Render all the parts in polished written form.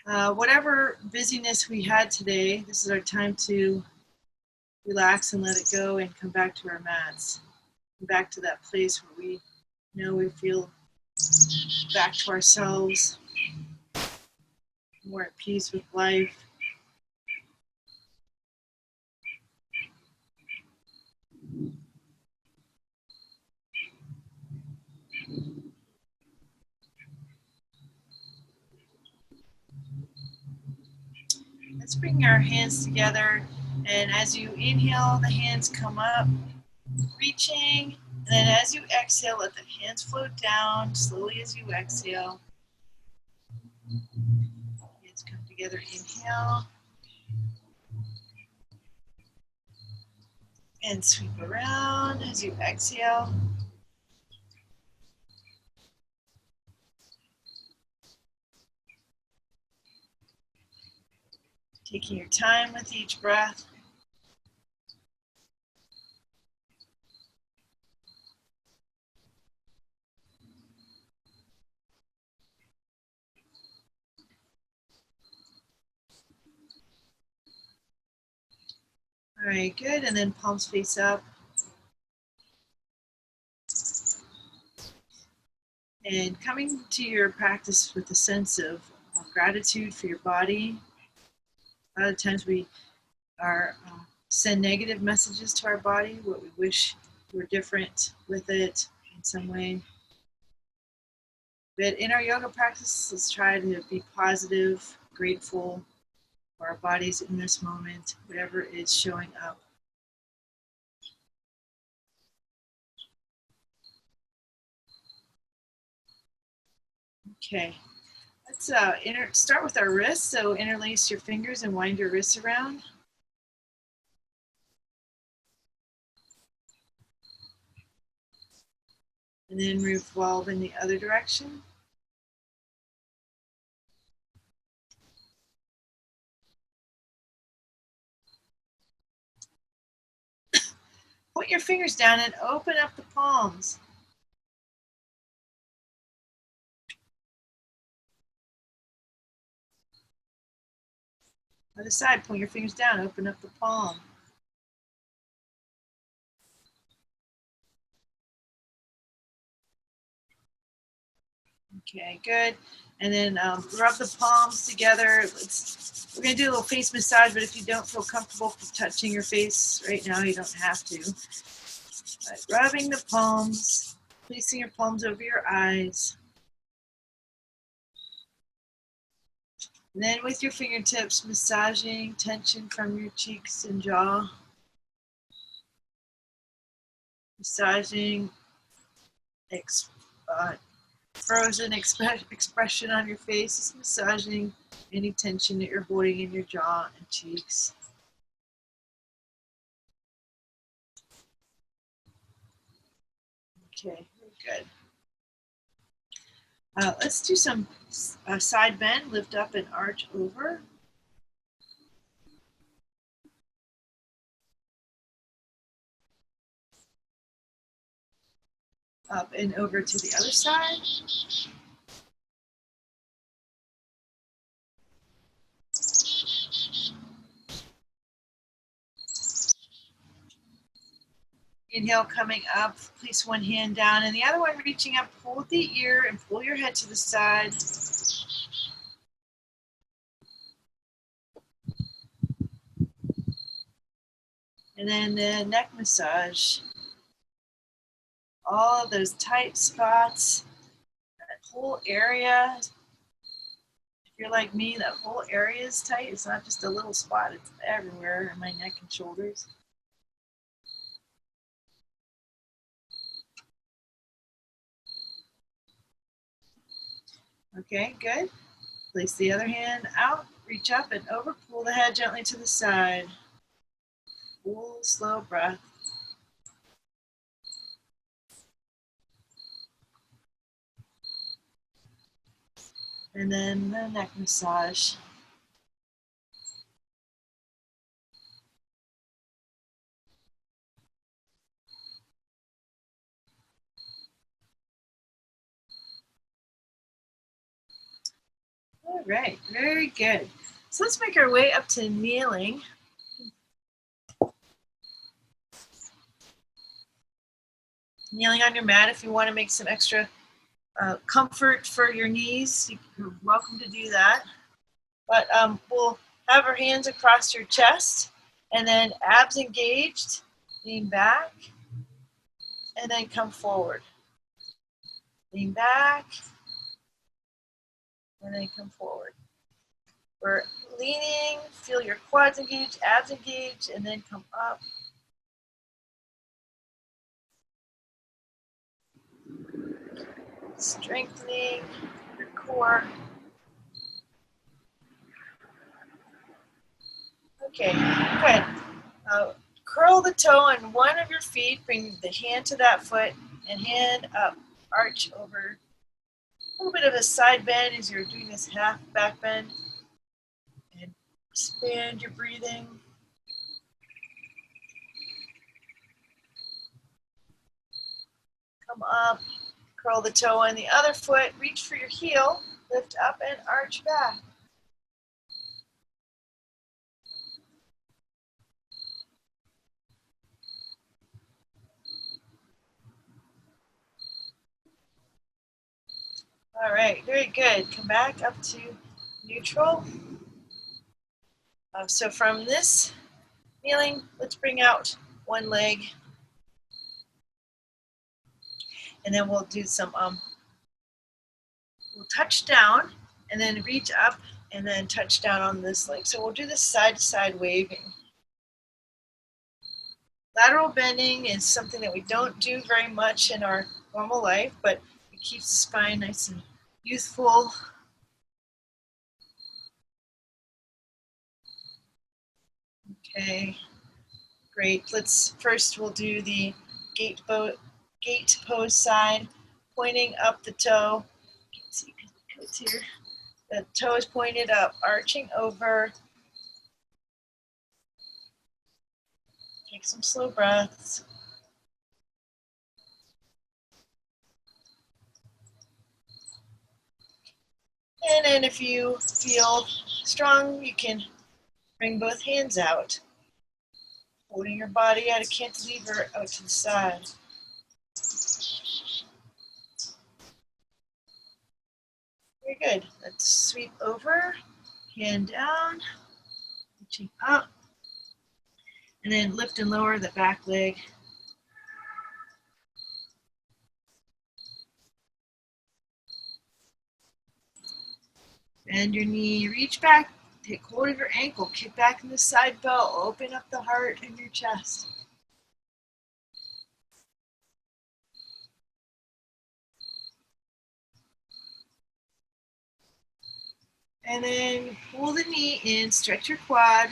Whatever busyness we had today, this is our time to relax and let it go and come back to our mats. Back to that place where we know we feel back to ourselves, more at peace with life. Let's bring our hands together, and as you inhale, the hands come up, reaching, and then as you exhale, let the hands float down slowly as you exhale. Hands come together, inhale, and sweep around as you exhale. Taking your time with each breath. All right, good. And then palms face up. And coming to your practice with a sense of gratitude for your body. A lot of times we send negative messages to our body, what we wish were different with it in some way. But in our yoga practice, let's try to be positive, grateful for our bodies in this moment, whatever is showing up. Okay, let's start with our wrists. So interlace your fingers and wind your wrists around. And then revolve in the other direction. Put your fingers down and open up the palms. Other side, point your fingers down, open up the palm. Okay, good. And then rub the palms together. We're going to do a little face massage, but if you don't feel comfortable touching your face right now, you don't have to. But rubbing the palms, placing your palms over your eyes. And then with your fingertips, massaging tension from your cheeks and jaw. Massaging frozen expression on your face. Just massaging any tension that you're holding in your jaw and cheeks. Okay, good. Let's do some side bend, lift up and arch over. Up and over to the other side. Inhale, coming up, place one hand down and the other one reaching up, hold the ear and pull your head to the side. And then the neck massage. All of those tight spots, that whole area. If you're like me, that whole area is tight. It's not just a little spot, it's everywhere in my neck and shoulders. Okay, good. Place the other hand out, reach up and over, pull the head gently to the side. Full, slow breath. And then the neck massage. All All right, very good. So let's make our way up to kneeling. Kneeling on your mat. If you want to make some extra comfort for your knees, you're welcome to do that. But we'll have our hands across your chest and then abs engaged, lean back, and then come forward. Lean back, and then come forward. We're leaning, feel your quads engaged, abs engaged, and then come up. Strengthening your core. Okay, good. Curl the toe on one of your feet, bring the hand to that foot, and hand up, arch over. A little bit of a side bend as you're doing this half back bend. And expand your breathing. Come up, curl the toe on the other foot, reach for your heel, lift up and arch back. All right, very good. Come back up to neutral. So from this kneeling, let's bring out one leg. And then we'll do some, we'll touch down and then reach up and then touch down on this leg. So we'll do this side to side waving. Lateral bending is something that we don't do very much in our normal life, but it keeps the spine nice and youthful. Okay, great. We'll do the gate pose side, pointing up the toe. You can see the coats here. The toe is pointed up, arching over. Take some slow breaths. And then if you feel strong, you can bring both hands out, holding your body at a cantilever out to the side. Very good. Let's sweep over, hand down, reaching up, and then lift and lower the back leg. Bend your knee, reach back, take hold of your ankle, kick back in the side belt, open up the heart in your chest. And then pull the knee in, stretch your quad.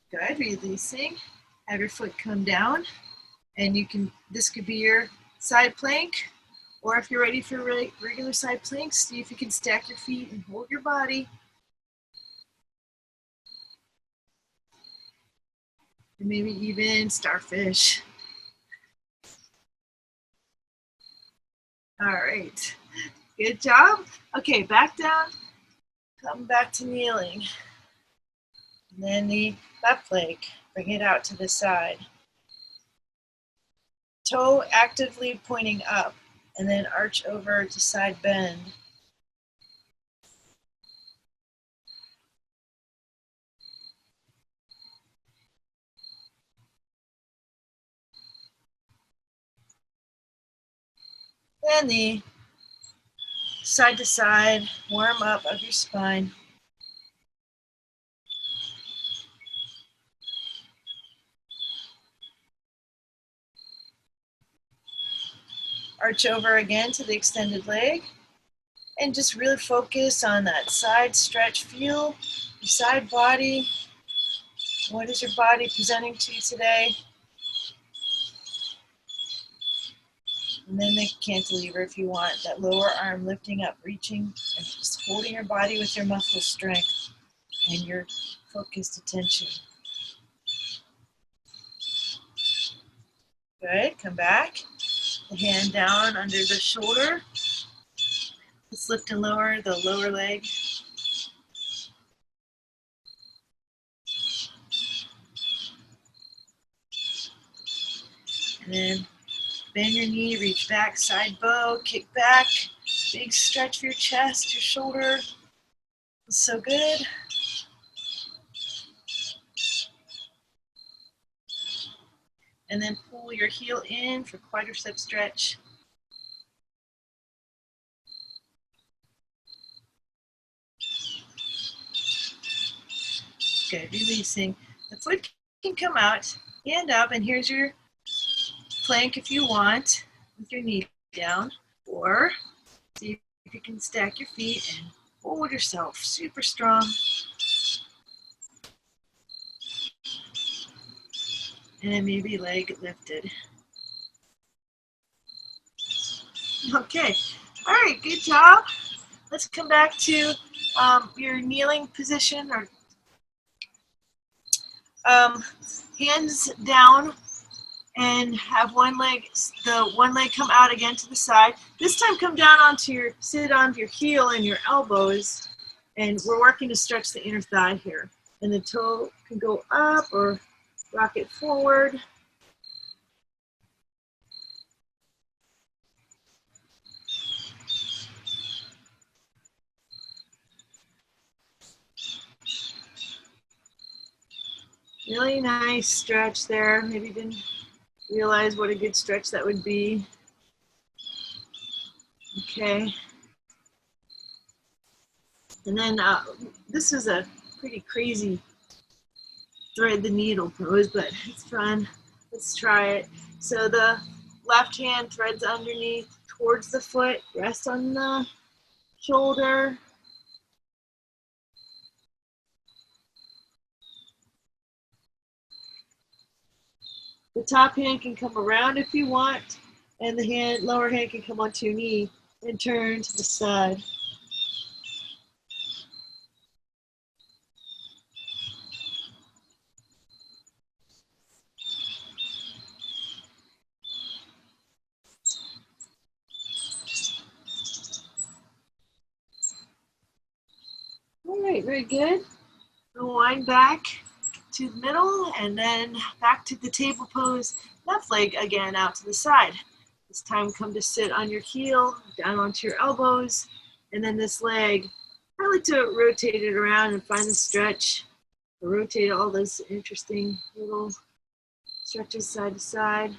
Good, releasing. Have your foot come down, and this could be your side plank, or if you're ready for regular side planks, see if you can stack your feet and hold your body. And maybe even starfish. All right, good job. Okay, back down, come back to kneeling. And then the left leg, bring it out to the side. Toe actively pointing up, and then arch over to side bend. Then the side to side warm up of your spine. Arch over again to the extended leg. And just really focus on that side stretch. Feel your side body. What is your body presenting to you today? And then the cantilever if you want. That lower arm lifting up, reaching, and just holding your body with your muscle strength and your focused attention. Good. Come back. The hand down under the shoulder. Let's lift and lower the lower leg. And then bend your knee, reach back, side bow, kick back. Big stretch for your chest, your shoulder. It's so good. And then pull your heel in for quadricep stretch. Good, releasing. The foot can come out, hand up, and here's your plank if you want, with your knee down. Or see if you can stack your feet and hold yourself super strong. And then maybe leg lifted. Okay, all right, good job. Let's come back to your kneeling position, or hands down, and have the one leg come out again to the side. This time come down sit onto your heel and your elbows, and we're working to stretch the inner thigh here. And the toe can go up or rock it forward. Really nice stretch there. Maybe you didn't realize what a good stretch that would be. Okay. And then this is a pretty crazy thread the needle pose, but it's fun. Let's try it. So the left hand threads underneath towards the foot, rest on the shoulder. The top hand can come around if you want, and the lower hand can come onto your knee and turn to the side. All right, very good. Wind back to the middle, and then back to the table pose. Left leg again out to the side. This time come to sit on your heel, down onto your elbows, and then this leg, I like to rotate it around and find the stretch. Rotate all those interesting little stretches side to side.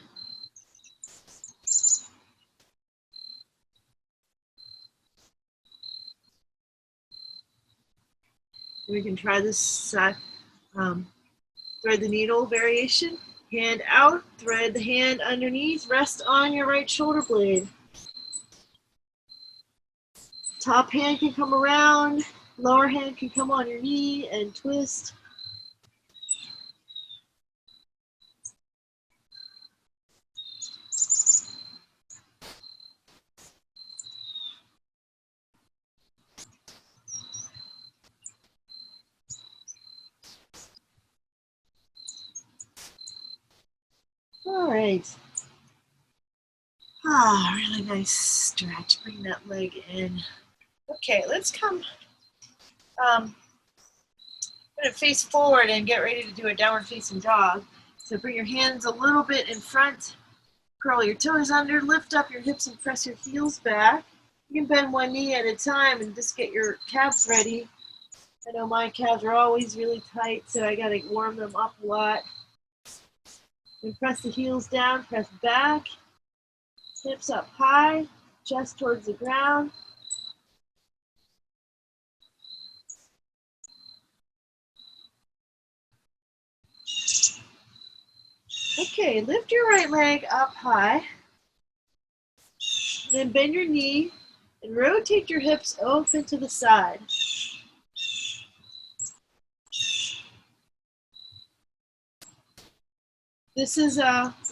We can try this thread the needle variation. Hand out, thread the hand underneath, rest on your right shoulder blade. Top hand can come around, lower hand can come on your knee and twist. All right. Really nice stretch. Bring that leg in. Okay, let's come. I'm going to face forward and get ready to do a downward facing dog. So bring your hands a little bit in front. Curl your toes under, lift up your hips and press your heels back. You can bend one knee at a time and just get your calves ready. I know my calves are always really tight, so I gotta warm them up a lot. And press the heels down, press back, hips up high, chest towards the ground. Okay, lift your right leg up high. Then bend your knee and rotate your hips open to the side. This is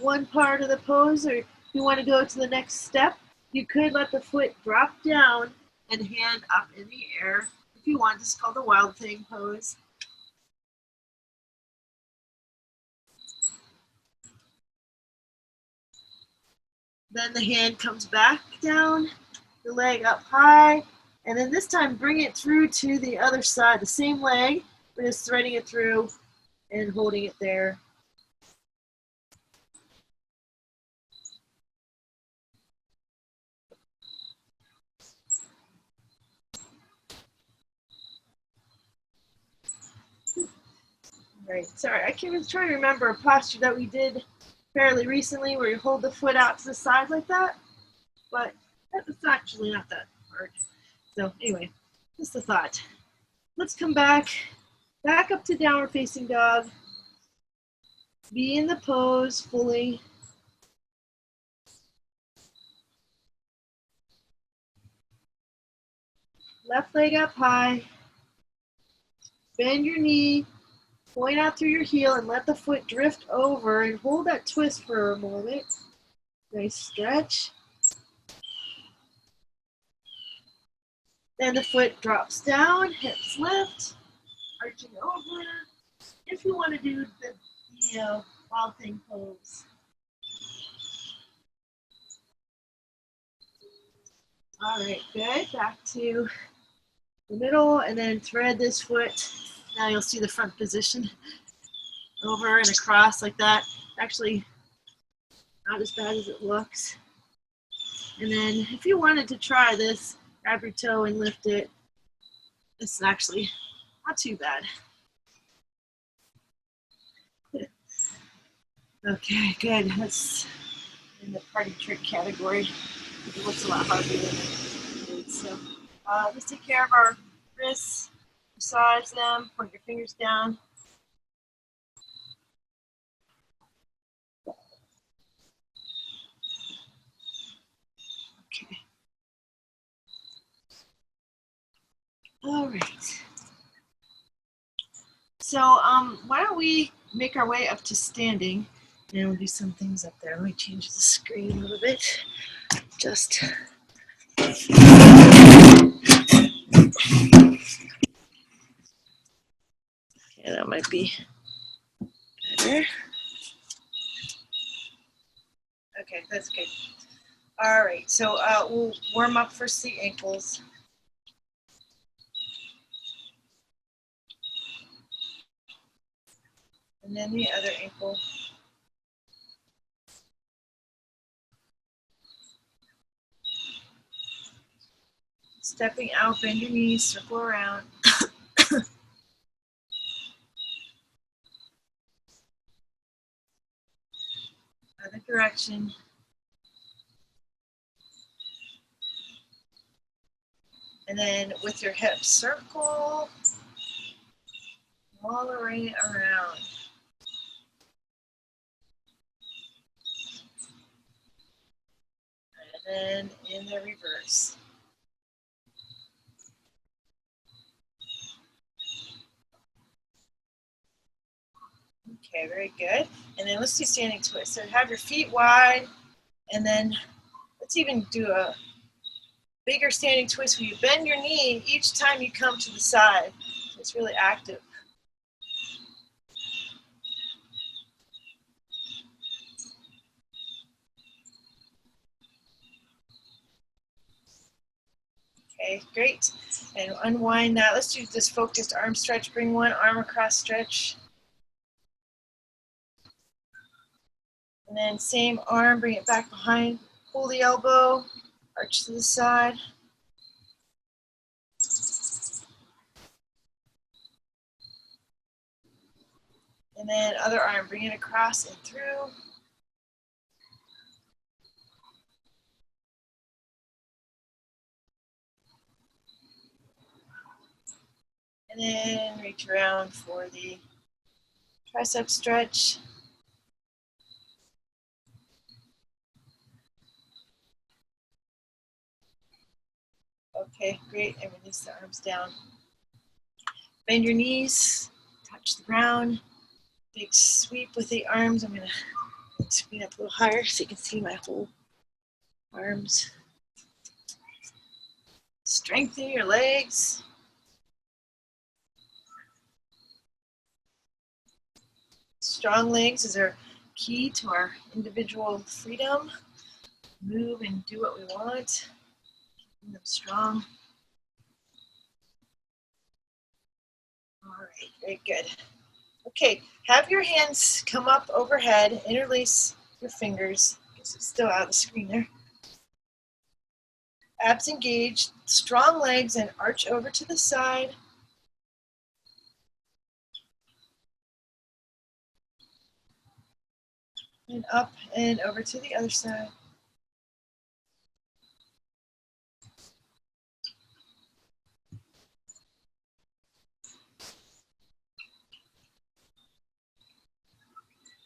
one part of the pose, or if you want to go to the next step, you could let the foot drop down and hand up in the air. If you want, this is called the wild thing pose. Then the hand comes back down, the leg up high, and then this time bring it through to the other side, the same leg, but just threading it through and holding it there. Right. Sorry, I was trying to remember a posture that we did fairly recently where you hold the foot out to the side like that, but that's actually not that hard. So anyway, just a thought. Let's come back up to downward facing dog. Be in the pose fully. Left leg up high. Bend your knee. Point out through your heel and let the foot drift over and hold that twist for a moment. Nice stretch. Then the foot drops down, hips lift, arching over. If you want to do the wild thing pose. All right, good. Back to the middle and then thread this foot. Now you'll see the front position over and across like that. Actually, not as bad as it looks. And then if you wanted to try this, grab your toe and lift it. It's actually not too bad. Okay, good. That's in the party trick category. It looks a lot harder than it is. So let's take care of our wrists, massage them, point your fingers down. Okay. All right. So why don't we make our way up to standing, and we'll do some things up there. Let me change the screen a little bit. Just yeah, that might be better. Okay, that's good. All right, so we'll warm up first the ankles. And then the other ankle. Stepping out, bend your knees, circle around. Other direction. And then with your hips, circle all the way around. And then in the reverse. Okay, very good. And then let's do standing twist. So have your feet wide, and then let's even do a bigger standing twist where you bend your knee each time you come to the side. So it's really active. Okay, great. And unwind that. Let's do this focused arm stretch. Bring one arm across stretch. And then same arm, bring it back behind. Pull the elbow, arch to the side. And then other arm, bring it across and through. And then reach around for the tricep stretch. Okay, great. And release the arms down. Bend your knees, touch the ground. Big sweep with the arms. I'm going to speed up a little higher so you can see my whole arms. Strengthen your legs. Strong legs is our key to our individual freedom. move and do what we want. Keeping them strong. All right, very good. Okay, have your hands come up overhead, interlace your fingers. I guess it's still out of the screen there. Abs engaged, strong legs, and arch over to the side. And up and over to the other side.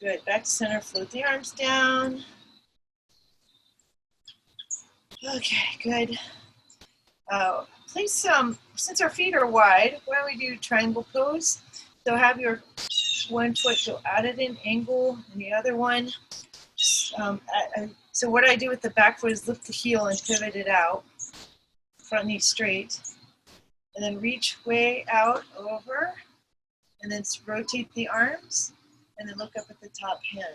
Good, back to center, float the arms down. Okay, good. Please, since our feet are wide, why don't we do triangle pose? So have your one foot go out at an angle and the other one. So what I do with the back foot is lift the heel and pivot it out, front knee straight, and then reach way out over, and then rotate the arms, and then look up at the top hand.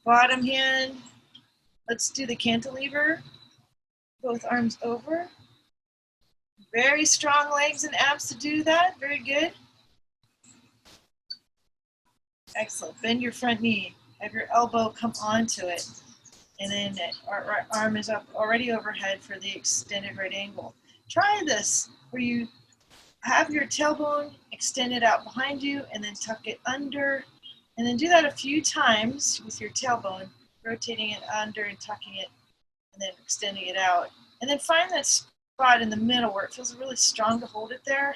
Bottom hand, let's do the cantilever, both arms over. Very strong legs and abs to do that, very good. Excellent, bend your front knee, have your elbow come onto it, and then our arm is up already overhead for the extended right angle. Try this, where you have your tailbone extended out behind you and then tuck it under, and then do that a few times with your tailbone, rotating it under and tucking it, and then extending it out. And then find that spot in the middle where it feels really strong to hold it there.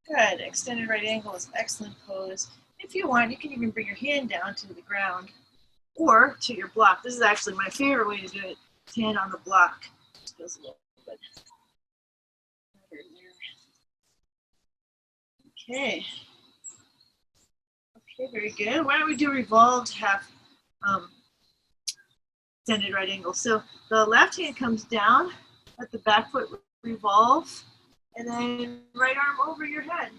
Good, extended right angle is excellent pose. If you want, you can even bring your hand down to the ground or to your block. This is actually my favorite way to do it, hand on the block. Just feels a little bit better there. Okay. Okay, very good. Why don't we do revolved half extended right angle? So the left hand comes down, let the back foot revolve, and then right arm over your head.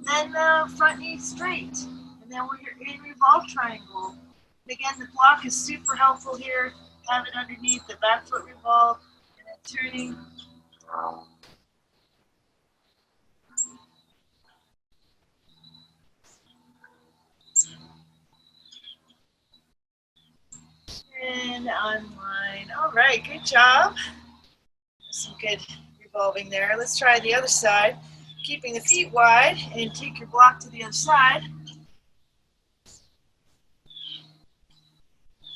Then front knee straight, and then when you're in revolve triangle, and again the block is super helpful here. Have it underneath the back foot revolve, and then turning. And unwind. All right, good job. Some good revolving there. Let's try the other side. Keeping the feet wide, and take your block to the other side.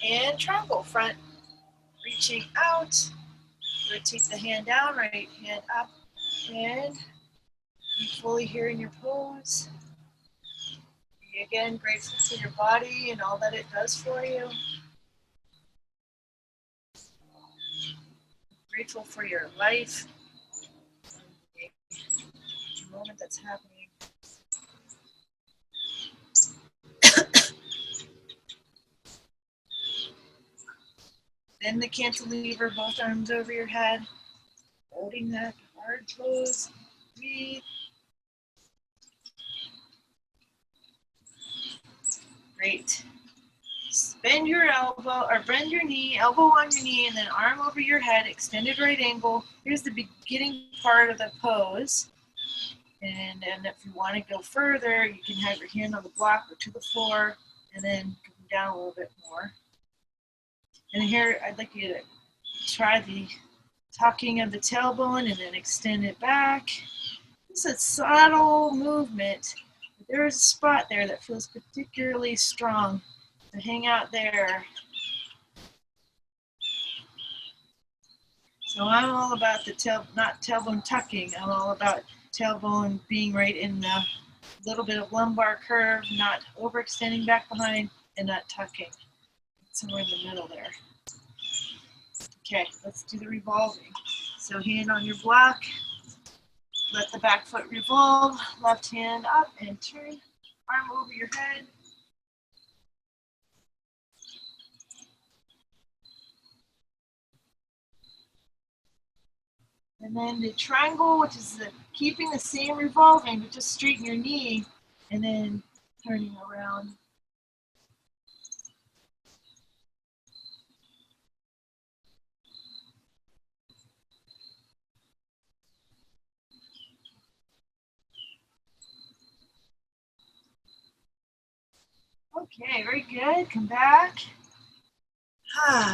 And triangle, front reaching out. Rotate the hand down, right hand up, and be fully here in your pose. Be again grateful to your body and all that it does for you. Grateful for your life, the moment that's happening. Then the cantilever, both arms over your head, holding that hard pose. Breathe. Great. Bend your elbow, or bend your knee, elbow on your knee, and then arm over your head, extended right angle. Here's the beginning part of the pose. And if you want to go further, you can have your hand on the block or to the floor, and then come down a little bit more. And here, I'd like you to try the tucking of the tailbone and then extend it back. It's a subtle movement. There's a spot there that feels particularly strong. So hang out there. So I'm all about the not tailbone tucking. I'm all about tailbone being right in the little bit of lumbar curve, not overextending back behind, and not tucking. Somewhere in the middle there. Okay, let's do the revolving. So hand on your block, let the back foot revolve, left hand up and turn, arm over your head. And then the triangle, which is keeping the same revolving, but just straighten your knee and then turning around. Okay, very good. Come back.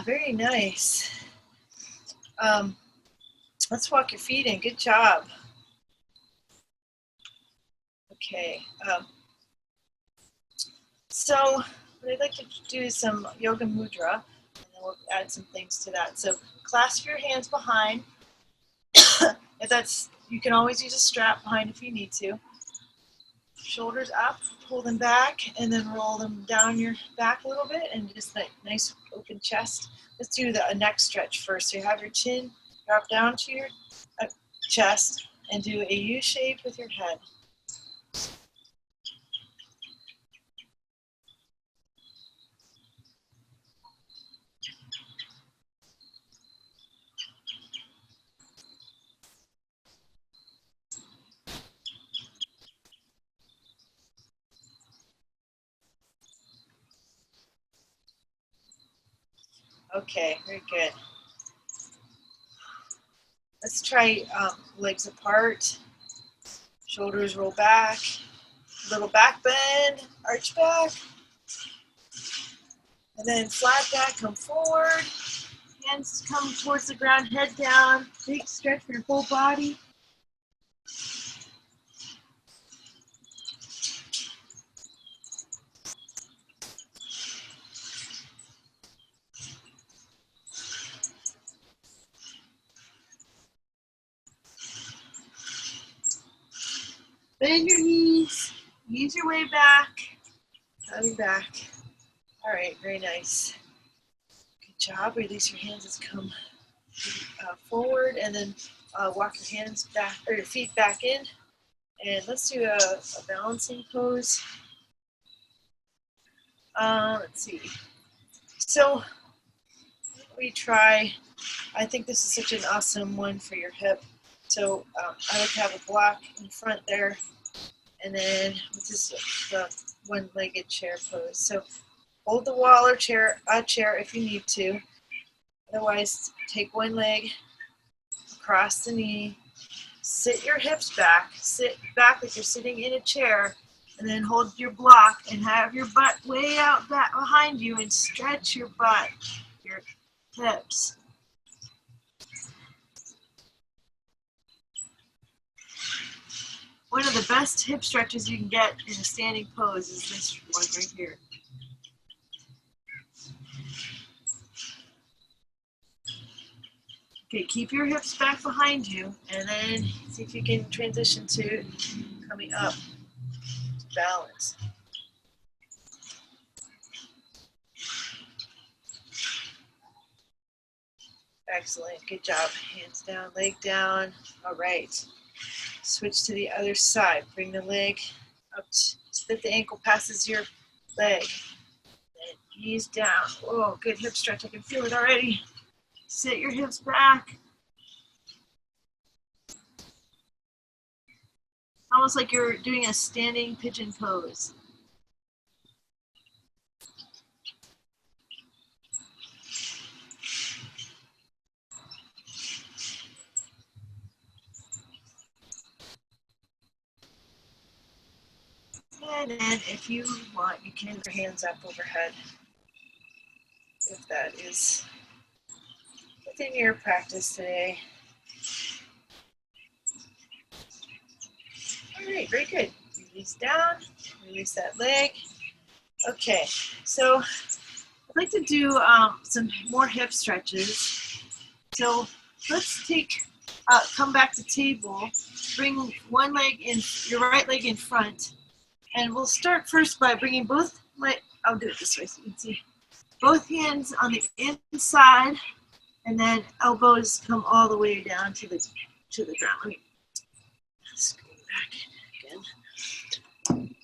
Very nice. Let's walk your feet in. Good job. Okay. So what I'd like to do is some yoga mudra, and then we'll add some things to that. So clasp your hands behind. If that's, you can always use a strap behind if you need to. Shoulders up, pull them back, and then roll them down your back a little bit, and just that nice open chest. Let's do a neck stretch first. So you have your chin drop down to your chest, and do a U shape with your head. Okay, very good. Let's try legs apart, shoulders roll back, little back bend, arch back, and then flat back, come forward, hands come towards the ground, head down, big stretch for your whole body. Bend your knees, ease your way back, coming back. All right, very nice. Good job. Release your hands as come forward, and then walk your hands back, or your feet back in. And let's do a balancing pose. Let's see. So we try, I think this is such an awesome one for your hip. So I like to have a block in front there, and then this is the one-legged chair pose. So hold the wall or a chair if you need to. Otherwise, take one leg across the knee, sit your hips back, sit back like you're sitting in a chair, and then hold your block and have your butt way out back behind you and stretch your butt, your hips. One of the best hip stretches you can get in a standing pose is this one right here. Okay, keep your hips back behind you, and then see if you can transition to coming up to balance. Excellent, good job. Hands down, leg down. All right. Switch to the other side. Bring the leg up so that the ankle passes your leg. And ease down. Oh, good hip stretch. I can feel it already. Sit your hips back. Almost like you're doing a standing pigeon pose. And then if you want, you can put your hands up overhead, if that is within your practice today. All right, very good. Release down, release that leg. Okay, so I'd like to do some more hip stretches. So let's come back to table, bring one leg in, your right leg in front, and we'll start first by bringing both legs, I'll do it this way so you can see. Both hands on the inside And then elbows come all the way down to the ground. Let me screw back again.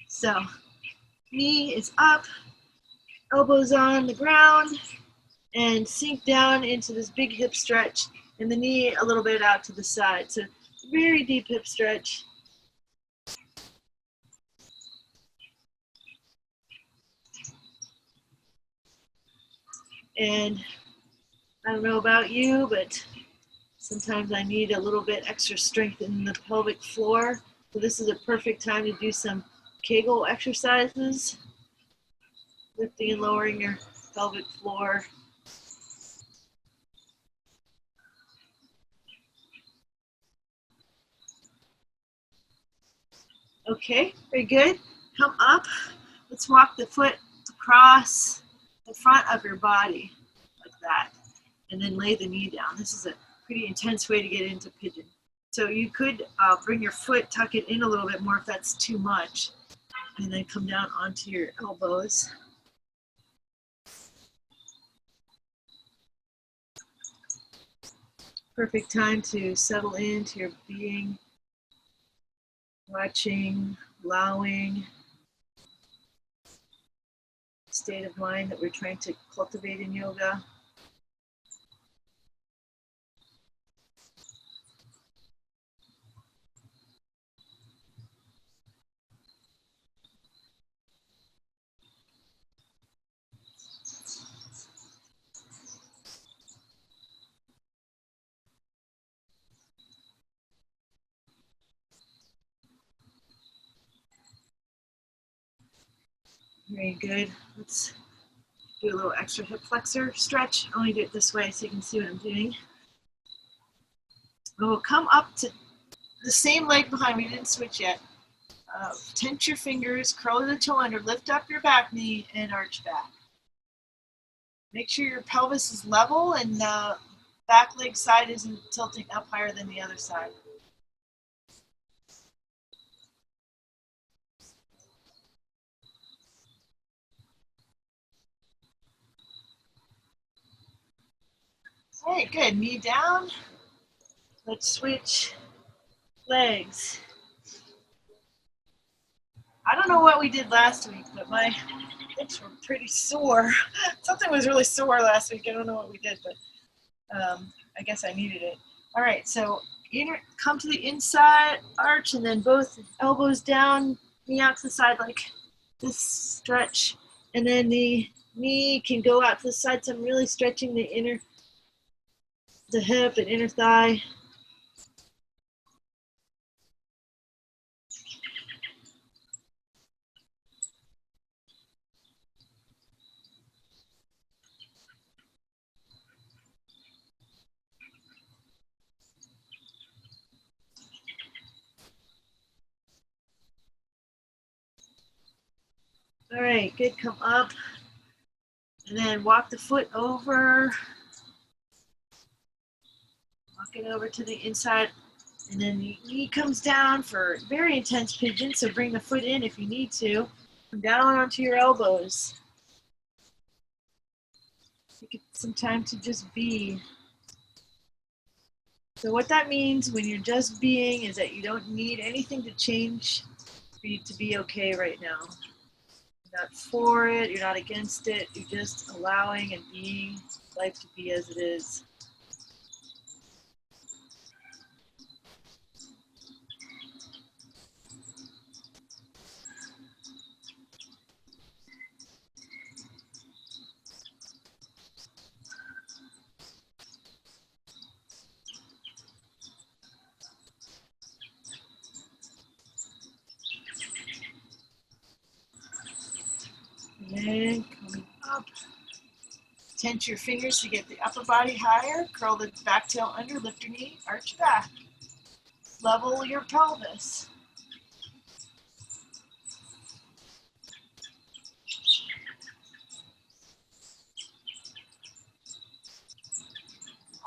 So knee is up, elbows on the ground, and sink down into this big hip stretch, and the knee a little bit out to the side. So very deep hip stretch. And I don't know about you, but sometimes I need a little bit extra strength in the pelvic floor. So this is a perfect time to do some Kegel exercises, lifting and lowering your pelvic floor. Okay, very good. Come up. Let's walk the foot across the front of your body like that, and then lay the knee down. This is a pretty intense way to get into pigeon. So you could bring your foot, tuck it in a little bit more if that's too much, and then come down onto your elbows. Perfect time to settle into your being, watching, allowing, state of mind that we're trying to cultivate in yoga. Very good. Let's do a little extra hip flexor stretch. I only do it this way so you can see what I'm doing. We'll come up to the same leg behind me, didn't switch yet. Tense your fingers, curl the toe under, lift up your back knee, and arch back. Make sure your pelvis is level and the back leg side isn't tilting up higher than the other side. All right, good. Knee down. Let's switch legs. I don't know what we did last week, but my hips were pretty sore. Something was really sore last week. I don't know what we did, but I guess I needed it. All right, so come to the inside arch, and then both elbows down, knee out to the side like this stretch, and then the knee can go out to the side. So I'm really stretching the hip and inner thigh. All right, good. Come up, and then walk the foot over. Walk it over to the inside, and then the knee comes down for very intense pigeon, so bring the foot in if you need to. Come down onto your elbows. Take some time to just be. So what that means when you're just being is that you don't need anything to change for you to be okay right now. You're not for it, you're not against it, you're just allowing and being life to be as it is. And coming up, tense your fingers to get the upper body higher, curl the back tail under, lift your knee, arch back. Level your pelvis.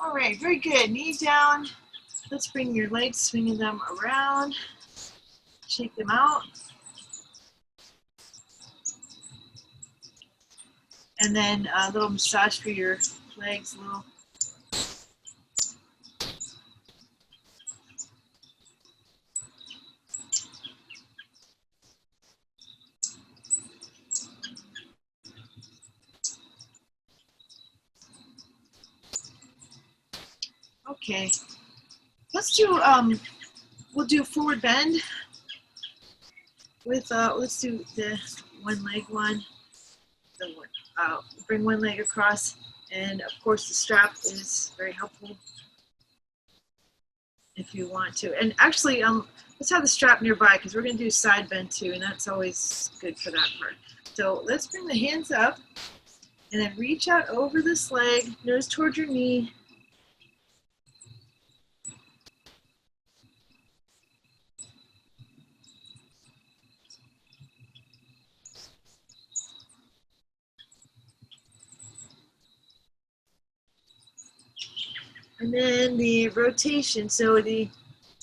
All right, very good. Knee down. Let's bring your legs, swinging them around. Shake them out. And then a little massage for your legs, a little. Okay, let's do, we'll do a forward bend with, let's do the one leg one. The one, bring one leg across, and of course the strap is very helpful if you want to. And actually, let's have the strap nearby because we're going to do side bend too, and that's always good for that part. So let's bring the hands up and then reach out over this leg, nose towards your knee. And then the rotation, so this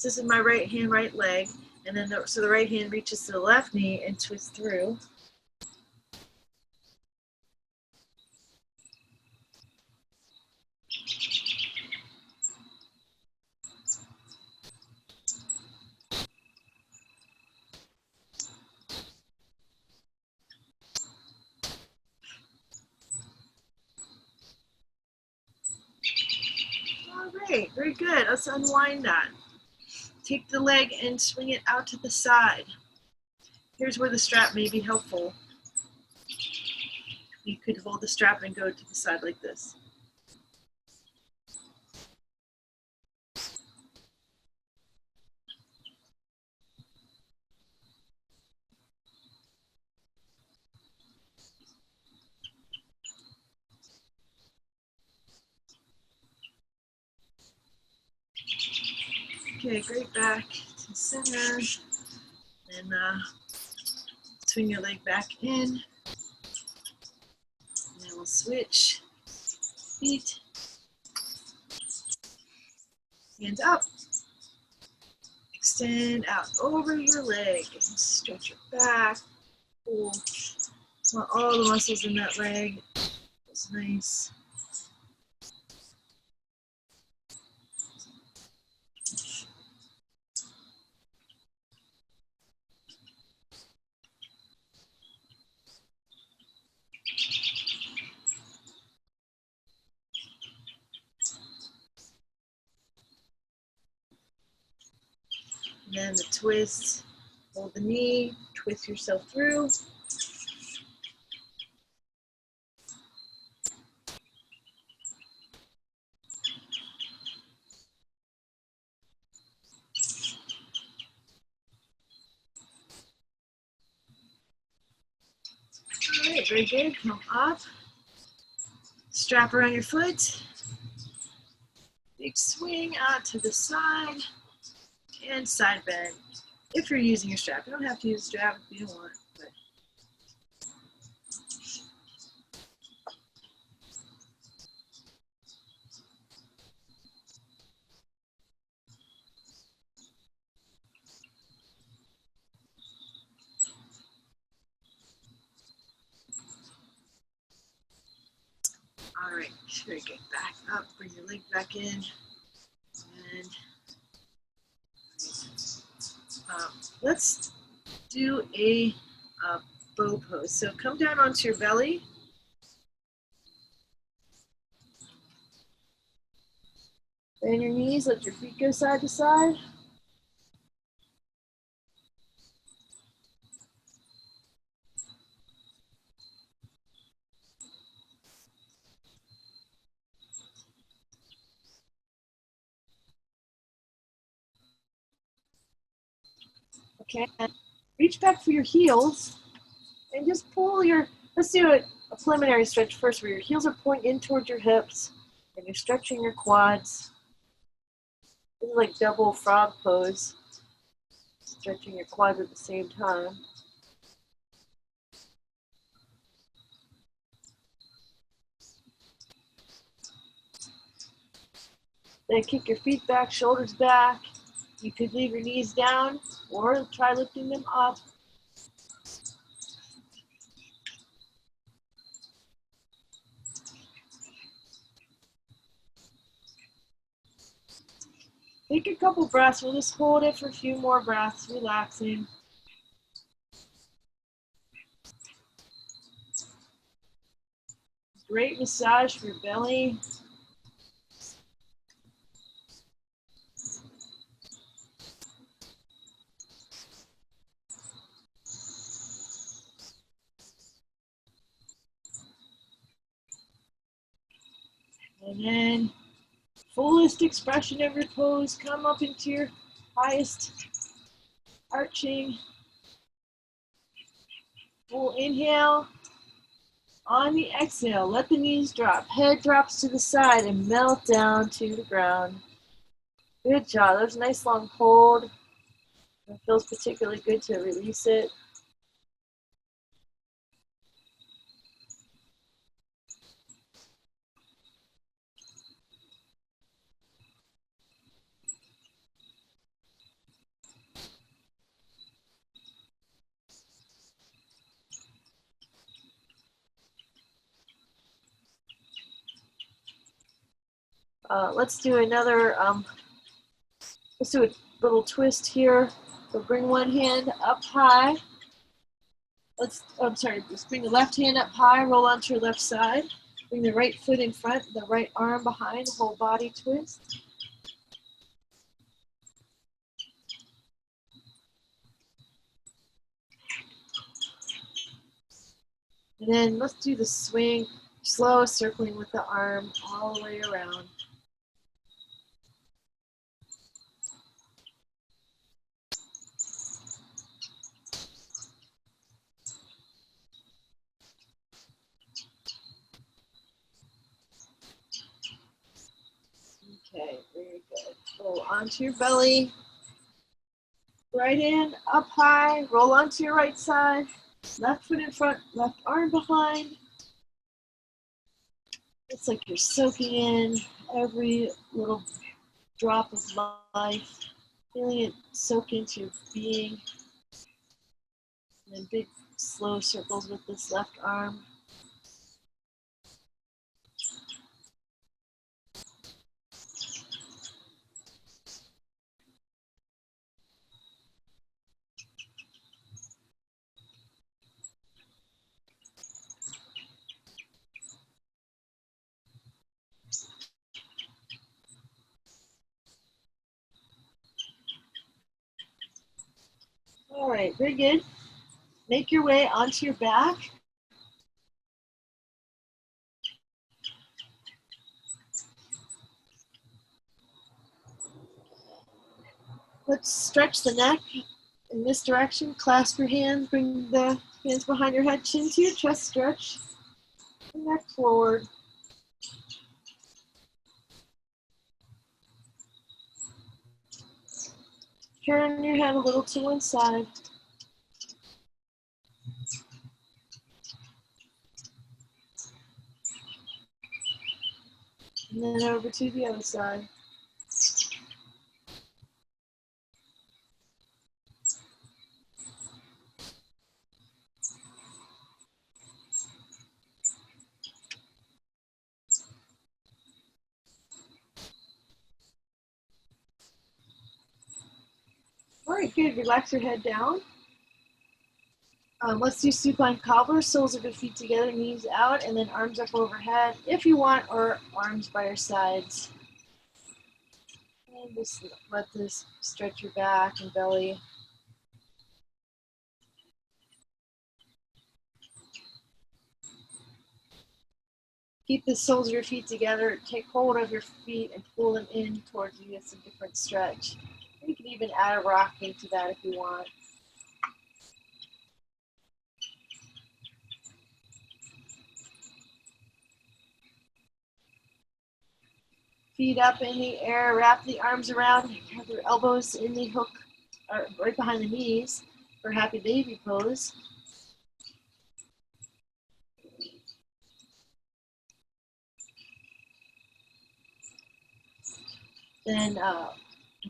is my right hand, right leg, and then so the right hand reaches to the left knee and twists through. All right, very good. Let's unwind that. Take the leg and swing it out to the side. Here's where the strap may be helpful. You could hold the strap and go to the side like this. Okay, great, back to center. And swing your leg back in. And then we'll switch feet. Hands up. Extend out over your leg and stretch your back. Pull. Want all the muscles in that leg. That's nice. And then the twist. Hold the knee. Twist yourself through. All right, very good. Come up. Strap around your foot. Big swing out to the side. And side bend. If you're using a strap. You don't have to use a strap if you don't want. But. All right, very good. Back up, bring your leg back in. And let's do a bow pose. So come down onto your belly. Bend your knees, let your feet go side to side. Okay, and reach back for your heels and just pull your, let's do a preliminary stretch first where your heels are pointing in towards your hips and you're stretching your quads. This is like double frog pose, stretching your quads at the same time. Then kick your feet back, shoulders back. You could leave your knees down or try lifting them up. Take a couple breaths. We'll just hold it for a few more breaths, relaxing. Great massage for your belly. And then fullest expression of your pose. Come up into your highest arching. Full inhale. On the exhale, let the knees drop. Head drops to the side and melt down to the ground. Good job. There's a nice long hold. It feels particularly good to release it. Let's do another, let's do a little twist here. So bring one hand up high. Let's bring the left hand up high, roll onto your left side. Bring the right foot in front, the right arm behind, whole body twist. And then let's do the swing, slow circling with the arm all the way around. Okay, very good. Roll onto your belly. Right hand up high, roll onto your right side. Left foot in front, left arm behind. It's like you're soaking in every little drop of life, feeling it soak into your being. And then big slow circles with this left arm. All right, very good. Make your way onto your back. Let's stretch the neck in this direction. Clasp your hands, bring the hands behind your head, chin to your chest, stretch. Neck forward. Turn your head a little to one side. And then over to the other side. All right, good. Relax your head down. Let's do supine cobbler, soles of your feet together, knees out, and then arms up overhead if you want, or arms by your sides. And just let this stretch your back and belly. Keep the soles of your feet together. Take hold of your feet and pull them in towards you. It's a different stretch. You can even add a rocking to that if you want. Feet up in the air, wrap the arms around, have your elbows in the hook, or right behind the knees for happy baby pose. Then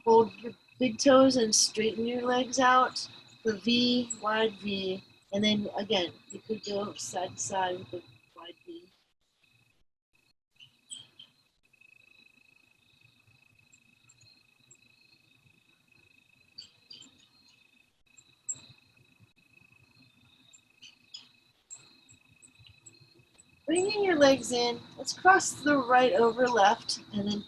hold your big toes and straighten your legs out for V, wide V. And then again, you could go side to side with the wide V. Bringing your legs in, let's cross the right over left, and then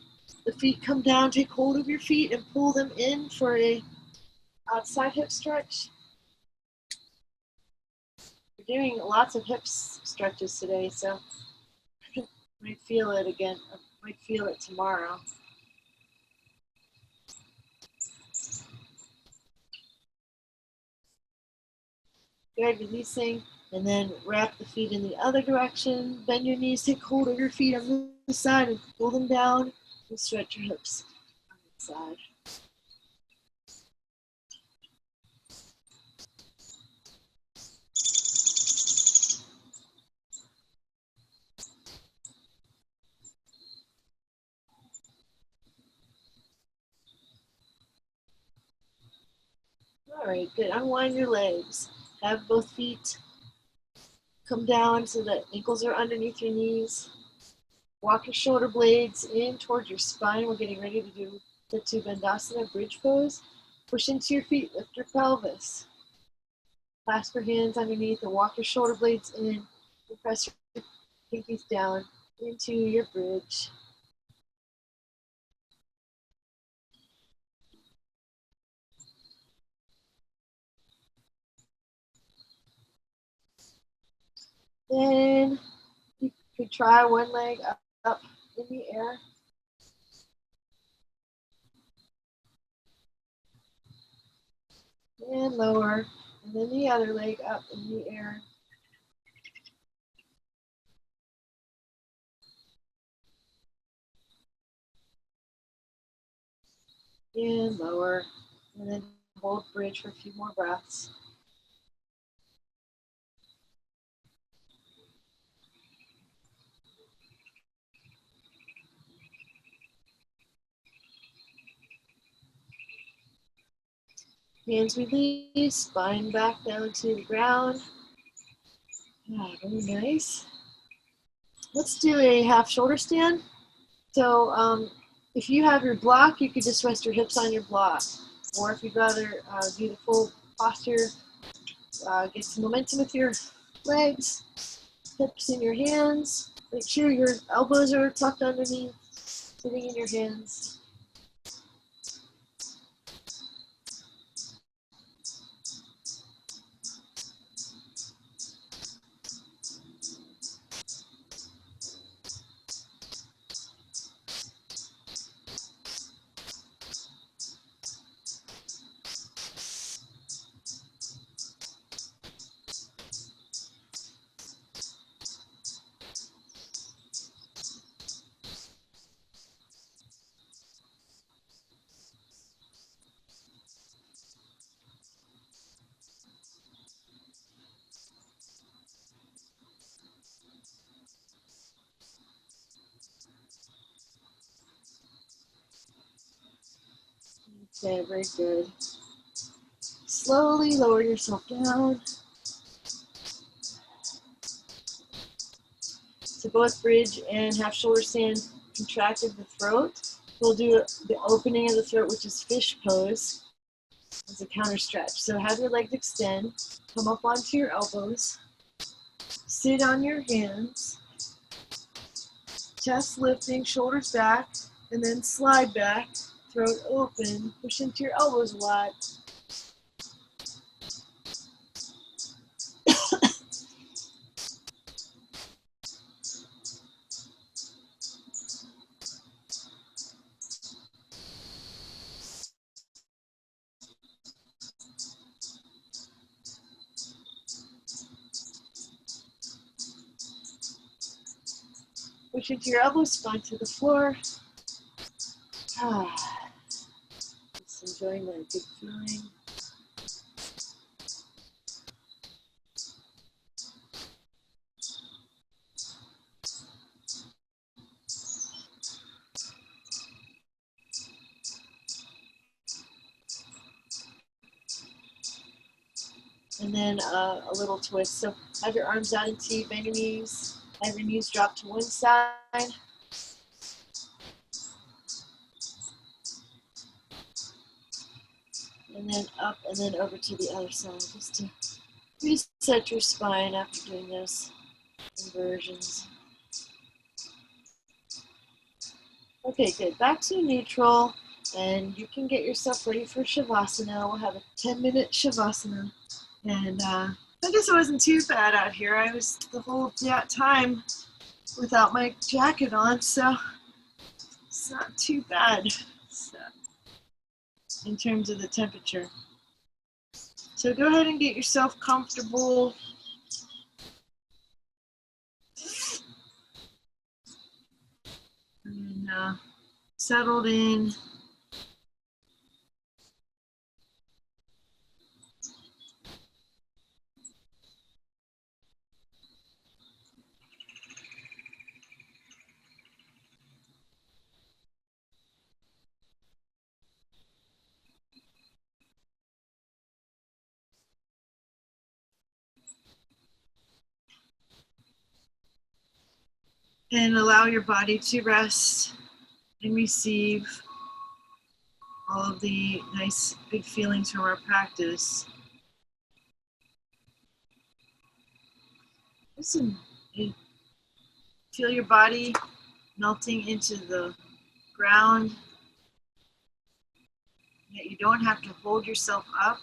the feet come down, take hold of your feet and pull them in for a outside hip stretch. We're doing lots of hip stretches today, so I might feel it again. I might feel it tomorrow. Good, releasing, and then wrap the feet in the other direction. Bend your knees, take hold of your feet on the side and pull them down and stretch your hips on the side. All right, good. Unwind your legs. Have both feet come down so that ankles are underneath your knees. Walk your shoulder blades in towards your spine. We're getting ready to do the Pitu Bandhasana bridge pose. Push into your feet, lift your pelvis. Clasp your hands underneath and walk your shoulder blades in. And press your pinkies down into your bridge. Then you could try one leg up in the air. And lower. And then the other leg up in the air. And lower. And then hold bridge for a few more breaths. Hands release, spine back down to the ground. Yeah, very nice. Let's do a half shoulder stand. So if you have your block, you could just rest your hips on your block. Or if you'd rather do the full posture, get some momentum with your legs, hips in your hands. Make sure your elbows are tucked underneath, sitting in your hands. Okay, very good. Slowly lower yourself down. So both bridge and half shoulder stand contracted the throat. We'll do the opening of the throat, which is fish pose, as a counter stretch. So have your legs extend, come up onto your elbows, sit on your hands, chest lifting, shoulders back, and then slide back, throat open, push into your elbows a lot. Push into your elbows, spine to the floor. Just enjoying that good feeling. And then a little twist. So have your arms out into you, bend your knees. Have your knees drop to one side. And then up and then over to the other side. Just to reset your spine after doing this. inversions. Okay, good. Back to neutral, and you can get yourself ready for Shavasana. We'll have a 10-minute Shavasana. And I guess it wasn't too bad out here. I was the whole time without my jacket on, so it's not too bad in terms of the temperature. So go ahead and get yourself comfortable. And settled in. And allow your body to rest and receive all of the nice good feelings from our practice. Listen, you feel your body melting into the ground, yet you don't have to hold yourself up.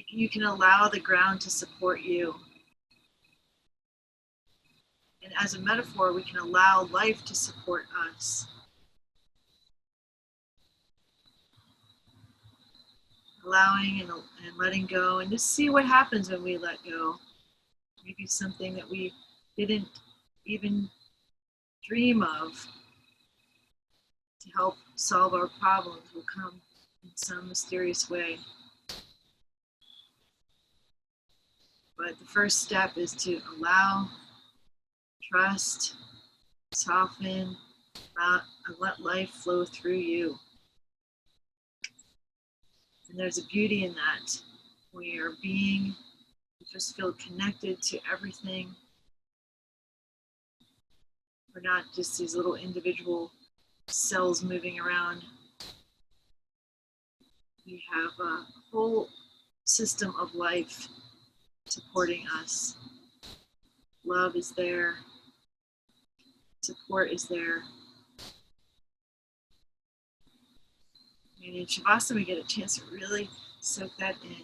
You can allow the ground to support you. And as a metaphor, we can allow life to support us. Allowing and letting go, and just see what happens when we let go. Maybe something that we didn't even dream of to help solve our problems will come in some mysterious way. But the first step is to allow, trust, soften, and let life flow through you. And there's a beauty in that. We are being, we just feel connected to everything. We're not just these little individual cells moving around. We have a whole system of life supporting us. Love is there. Support is there. And in Shavasana, we get a chance to really soak that in.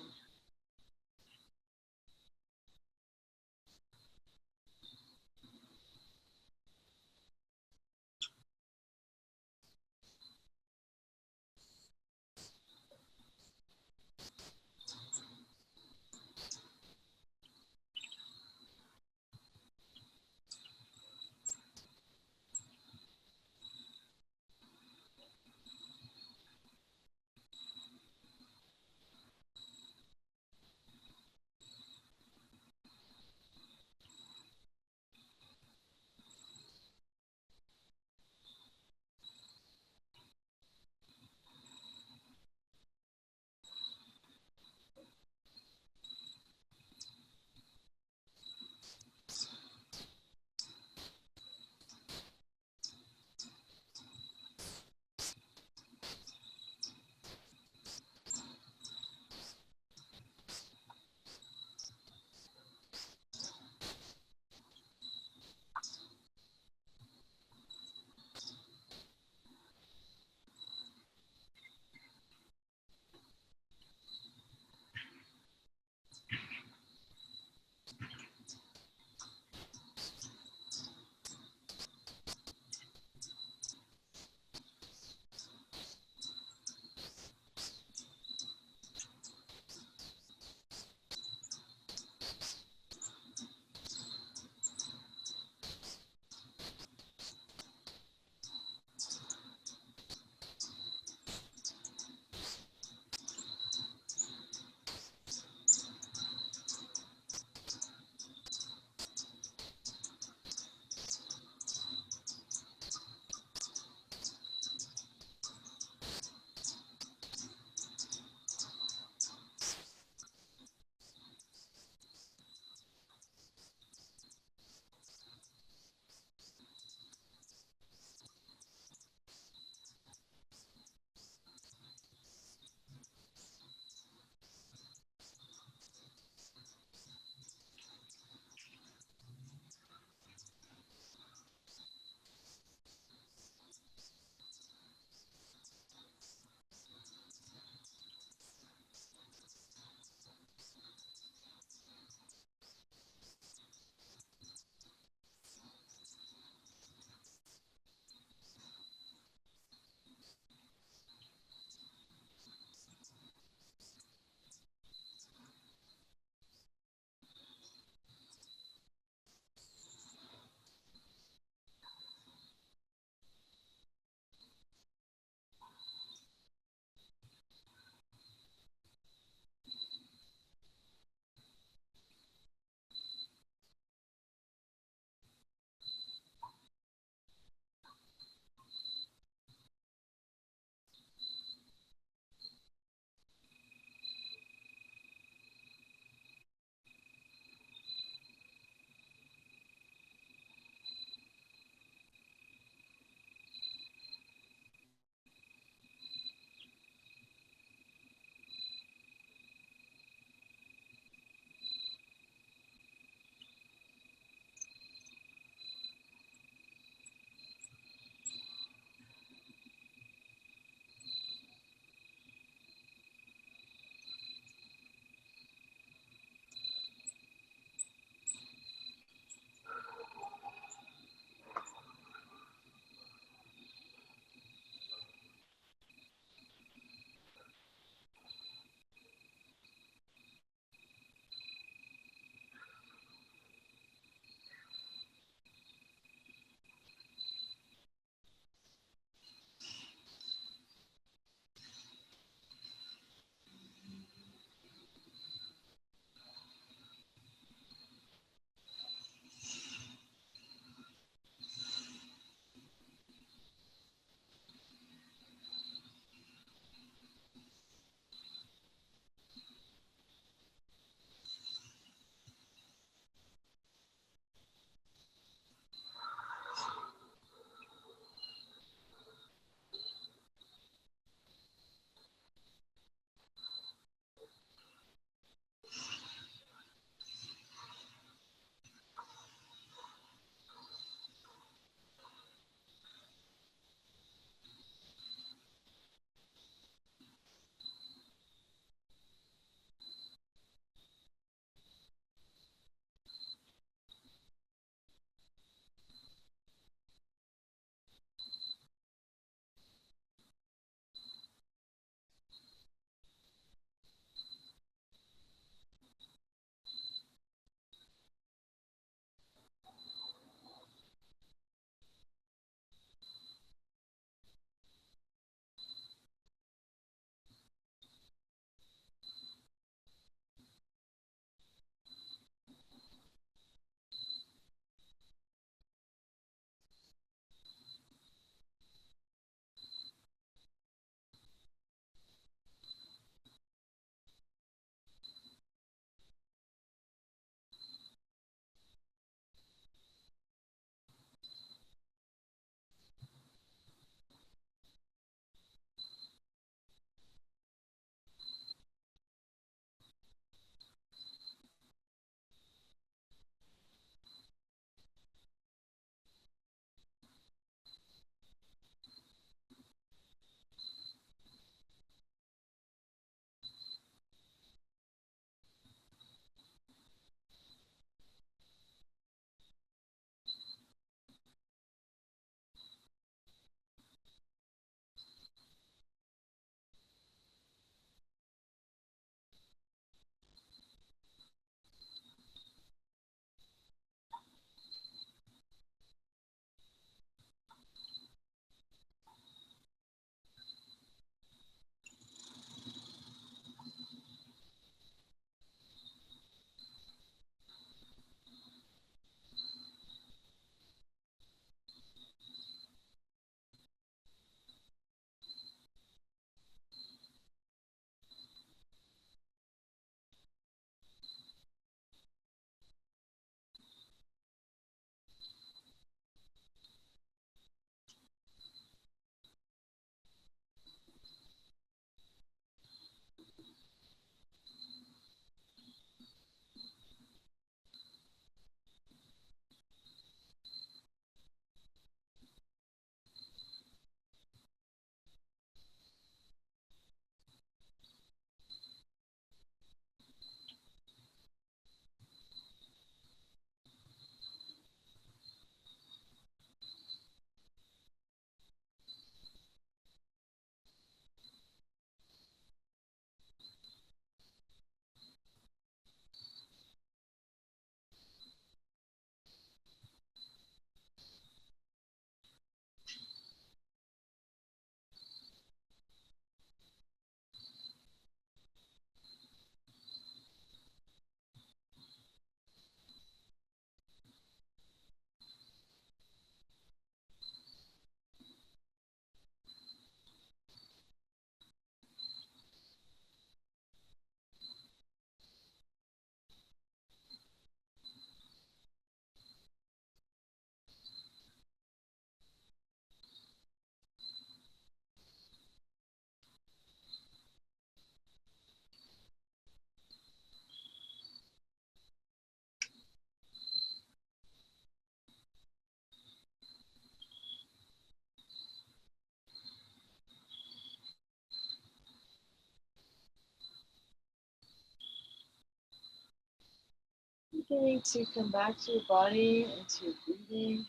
Beginning to come back to your body and to your breathing.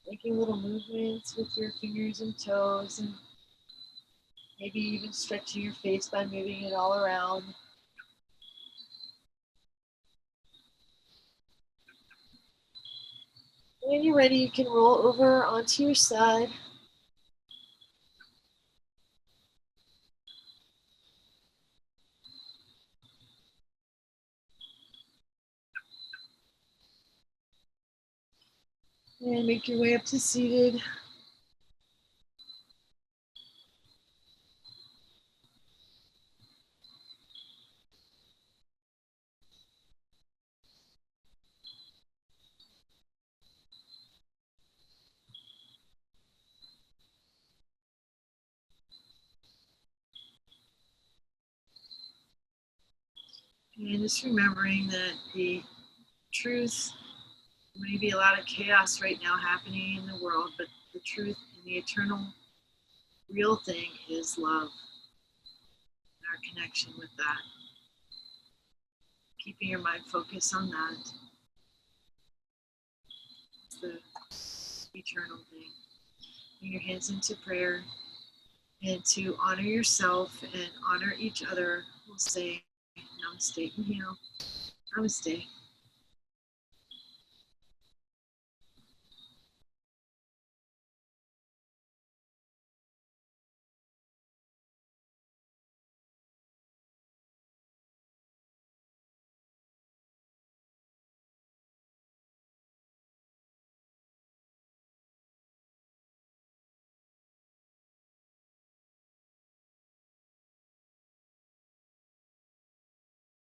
Making little movements with your fingers and toes, and maybe even stretching your face by moving it all around. When you're ready, you can roll over onto your side. And make your way up to seated. And just remembering that the truth, may be a lot of chaos right now happening in the world, but the truth and the eternal real thing is love and our connection with that. Keeping your mind focused on that. It's the eternal thing. Bring your hands into prayer, and to honor yourself and honor each other, we'll say namaste. Inhale. Namaste.